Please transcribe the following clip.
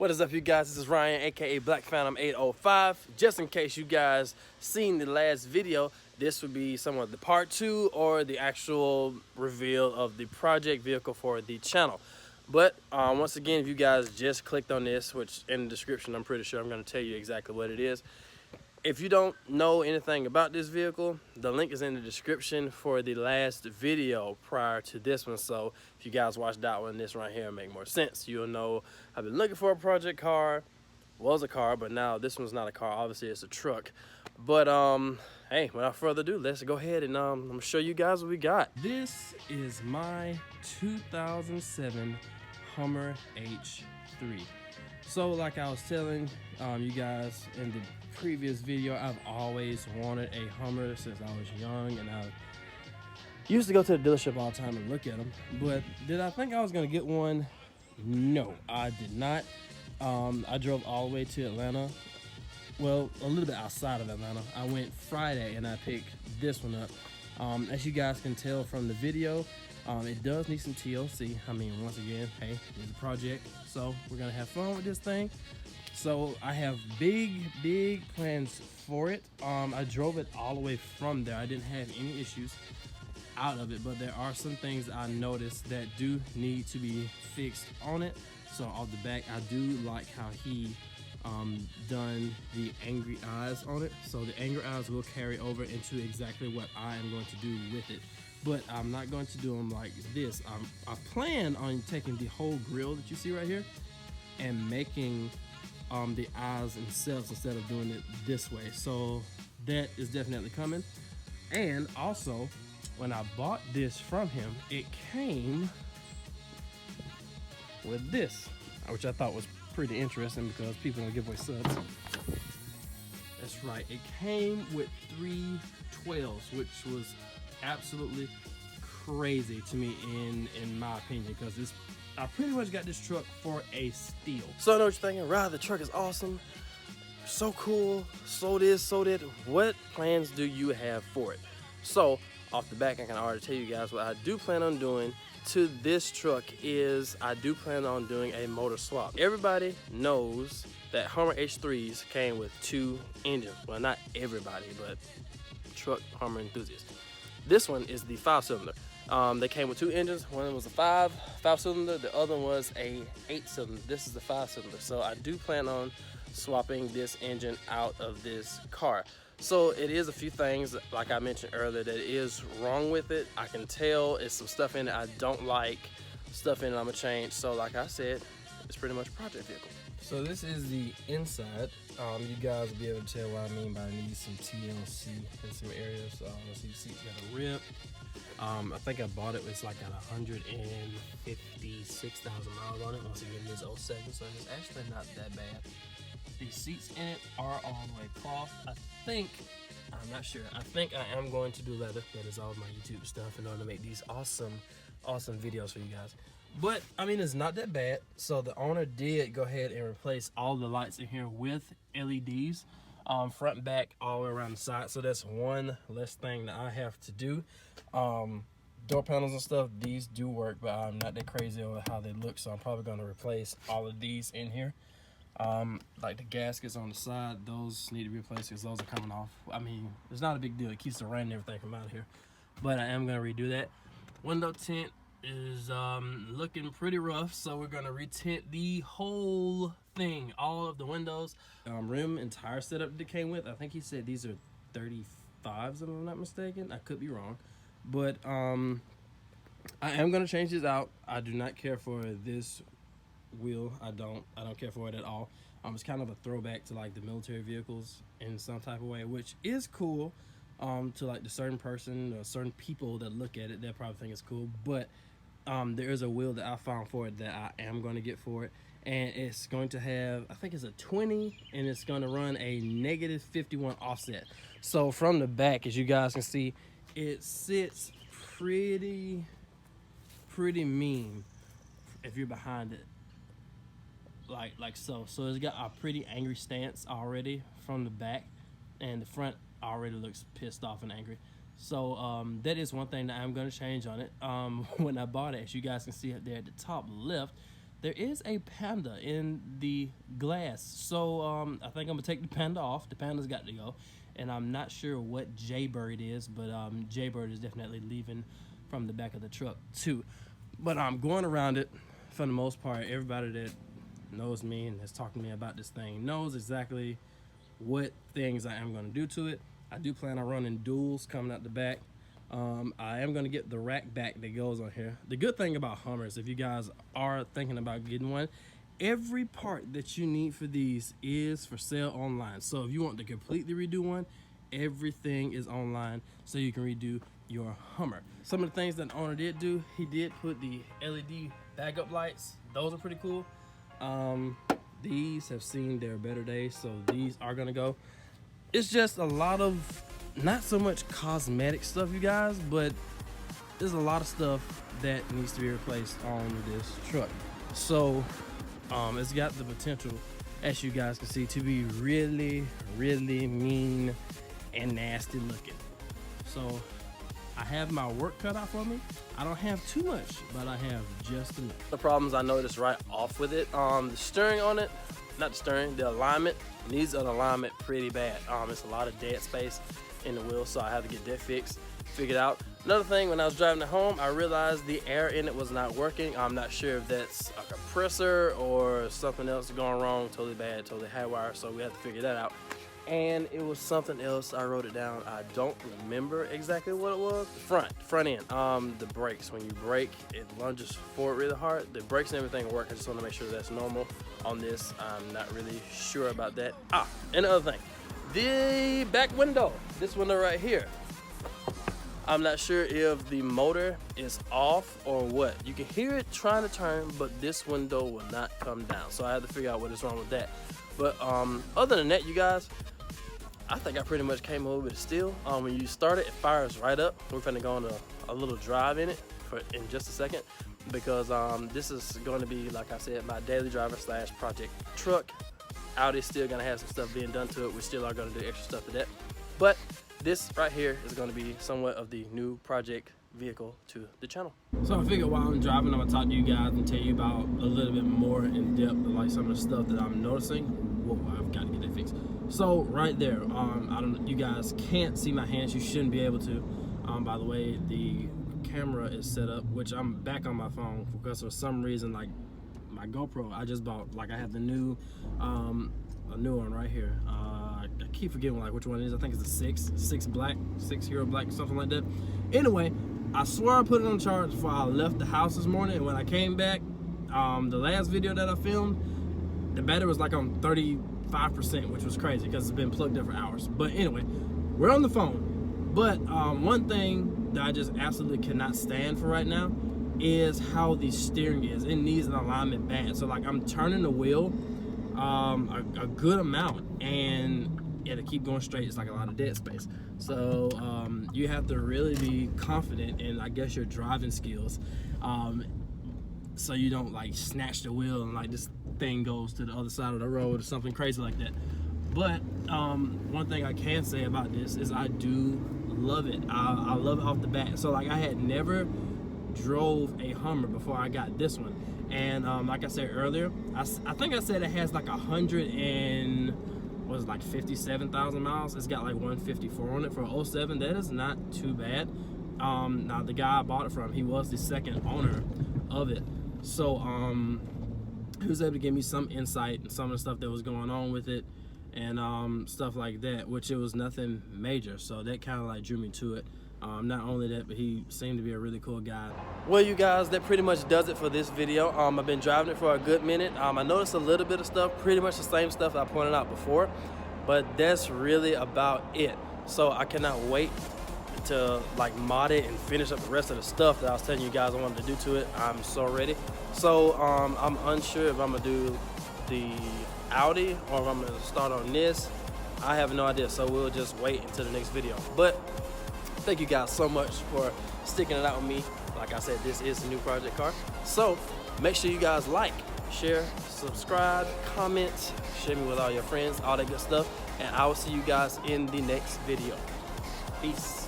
What is up, you guys? This is Ryan, aka Black Phantom 805. Just in case you guys seen the last video, this would be somewhat the part 2 or the actual reveal of the project vehicle for the channel. But once again, if you guys just clicked on this, which in the description I'm pretty sure I'm going to tell you exactly what it is. If you don't know anything about this vehicle, the link is in the description for the last video prior to this one. So if you guys watch that one, this right here will make more sense. You'll know I've been looking for a project car, was a car, but now this one's not a car. Obviously it's a truck. But hey, without further ado, let's go ahead and I'm gonna show you guys what we got. This is my 2007 Hummer H3. So like I was telling you guys in the previous video, I've always wanted a Hummer since I was young, and I used to go to the dealership all the time and look at them. But did I think I was gonna get one? No, I did not. I drove all the way to Atlanta, well, a little bit outside of Atlanta. I went Friday and I picked this one up. As you guys can tell from the video, it does need some TLC. I mean, once again, hey, it's a project, so we're gonna have fun with this thing. So I have big plans for it. I drove it all the way from there. I didn't have any issues out of it, but there are some things I noticed that do need to be fixed on it. So off the back, I do like how he done the angry eyes on it. So the angry eyes will carry over into exactly what I am going to do with it. But I'm not going to do them like this. I plan on taking the whole grill that you see right here and making the eyes themselves instead of doing it this way. So that is definitely coming. And also, when I bought this from him, it came with this, which I thought was pretty interesting because people don't give away subs. That's right, it came with 3 12s, which was absolutely crazy to me in my opinion, because I pretty much got this truck for a steal. So I know what you're thinking, Rod, the truck is awesome, so cool, so this, so that. What plans do you have for it? So off the back, I can already tell you guys what I do plan on doing to this truck is I do plan on doing a motor swap. Everybody knows that Hummer H3s came with 2 engines. Well, not everybody, but truck Hummer enthusiasts. This one is the 5-cylinder. They came with 2 engines. One was a 5-cylinder, the other was a 8-cylinder. This is the 5-cylinder. So I do plan on swapping this engine out of this car. So it is a few things, like I mentioned earlier, that is wrong with it. I can tell it's some stuff in it I don't like, stuff in it I'm gonna change. So like I said, it's pretty much a project vehicle. So this is the inside. You guys will be able to tell what I mean by need some TLC in some areas. See, the seats got a rip. I think I bought it, it's like at 156,000 miles on it. Once again, it is 07, so it's actually not that bad. The seats in it are all the way cloth. I'm not sure. I think I am going to do leather. That is all of my YouTube stuff in order to make these awesome videos for you guys. But I mean, it's not that bad. So the owner did go ahead and replace all the lights in here with LEDs, front and back, all the way around the side. So that's one less thing that I have to do. Door panels and stuff, these do work, but I'm not that crazy over how they look. So I'm probably going to replace all of these in here. Like the gaskets on the side, those need to be replaced because those are coming off. I mean, it's not a big deal. It keeps the rain and everything from out of here. But I am going to redo that. Window tint is looking pretty rough, so we're going to retint the whole thing, all of the windows. Rim and tire setup that came with, I think he said these are 35s if I'm not mistaken. I could be wrong. But I am going to change this out. I do not care for this wheel. I don't care for it at all. It's kind of a throwback to like the military vehicles in some type of way, which is cool to like the certain person or certain people that look at it. They'll probably think it's cool, but there is a wheel that I found for it that I am going to get for it, and it's going to have, I think it's a 20, and it's going to run a -51 offset. So from the back, as you guys can see, it sits pretty mean if you're behind it. Like so it's got a pretty angry stance already from the back, and the front already looks pissed off and angry. So that is one thing that I'm going to change on it. When I bought it, as you guys can see up there at the top left, there is a Panda in the glass. So I think I'm gonna take the Panda off. The Panda's got to go. And I'm not sure what Jaybird is, but Jaybird is definitely leaving from the back of the truck too. But I'm going around it for the most part. Everybody that knows me and has talked to me about this thing knows exactly what things I am going to do to it. I do plan on running duals coming out the back. I am going to get the rack back that goes on here. The good thing about Hummers, if you guys are thinking about getting one, every part that you need for these is for sale online. So if you want to completely redo one, everything is online so you can redo your Hummer. Some of the things that the owner did do, he did put the LED backup lights. Those are pretty cool. These have seen their better days, so these are gonna go. It's just a lot of, not so much cosmetic stuff, you guys, but there's a lot of stuff that needs to be replaced on this truck. So it's got the potential, as you guys can see, to be really, really mean and nasty looking. So I have my work cut out for me. I don't have too much, but I have just enough. The problems I noticed right off with it, the steering on it, not the steering, the alignment needs an alignment pretty bad. It's a lot of dead space in the wheel, so I have to get that fixed, figured out. Another thing, when I was driving it home, I realized the air in it was not working. I'm not sure if that's a compressor or something else going wrong, totally bad, totally haywire, so we have to figure that out. And it was something else, I wrote it down. I don't remember exactly what it was. Front end, the brakes. When you brake, it lunges forward really hard. The brakes and everything work. I just want to make sure that's normal on this. I'm not really sure about that. Another thing, the back window, this window right here. I'm not sure if the motor is off or what. You can hear it trying to turn, but this window will not come down. So I have to figure out what is wrong with that. But other than that, you guys, I think I pretty much came over with steel. When you start it, it fires right up. We're finna go on a little drive in it in just a second, because this is going to be, like I said, my daily driver / project truck. Audi's still gonna have some stuff being done to it. We still are gonna do extra stuff to that. But this right here is gonna be somewhat of the new project vehicle to the channel. So I figured while I'm driving, I'm gonna talk to you guys and tell you about a little bit more in depth of like some of the stuff that I'm noticing. Whoa, I've got to get that fixed. So right there, I don't know, you guys can't see my hands. You shouldn't be able to. By the way, the camera is set up, which I'm back on my phone because for some reason, like my GoPro, I just bought, like I have the new, a new one right here. I keep forgetting like which one it is. I think it's the 6 Hero Black, something like that. Anyway, I swear I put it on charge before I left the house this morning, and when I came back, the last video that I filmed, the battery was like on 35%, which was crazy because it's been plugged in for hours. But anyway, we're on the phone. But one thing that I just absolutely cannot stand for right now is how the steering is. It needs an alignment bad. So like I'm turning the wheel a good amount, and it'll keep going straight. It's like a lot of dead space. So you have to really be confident in, I guess, your driving skills, so you don't like snatch the wheel and like this thing goes to the other side of the road or something crazy like that. But one thing I can say about this is I do love it. I love it off the bat. So like I had never drove a Hummer before I got this one, and like I said earlier, I think I said it has like 57,000 miles. It's got like 154 on it for 07. That is not too bad. Now the guy I bought it from, he was the second owner of it, so he was able to give me some insight and some of the stuff that was going on with it and stuff like that, which it was nothing major, so that kind of like drew me to it. Not only that, but he seemed to be a really cool guy. Well, you guys, that pretty much does it for this video. I've been driving it for a good minute. I noticed a little bit of stuff, pretty much the same stuff I pointed out before, but that's really about it. So I cannot wait to like mod it and finish up the rest of the stuff that I was telling you guys I wanted to do to it. I'm so ready. So I'm unsure if I'm gonna do the Audi or if I'm gonna start on this. I have no idea, so we'll just wait until the next video. But thank you guys so much for sticking it out with me. Like I said, this is a new project car. So make sure you guys like, share, subscribe, comment, share me with all your friends, all that good stuff. And I will see you guys in the next video. Peace.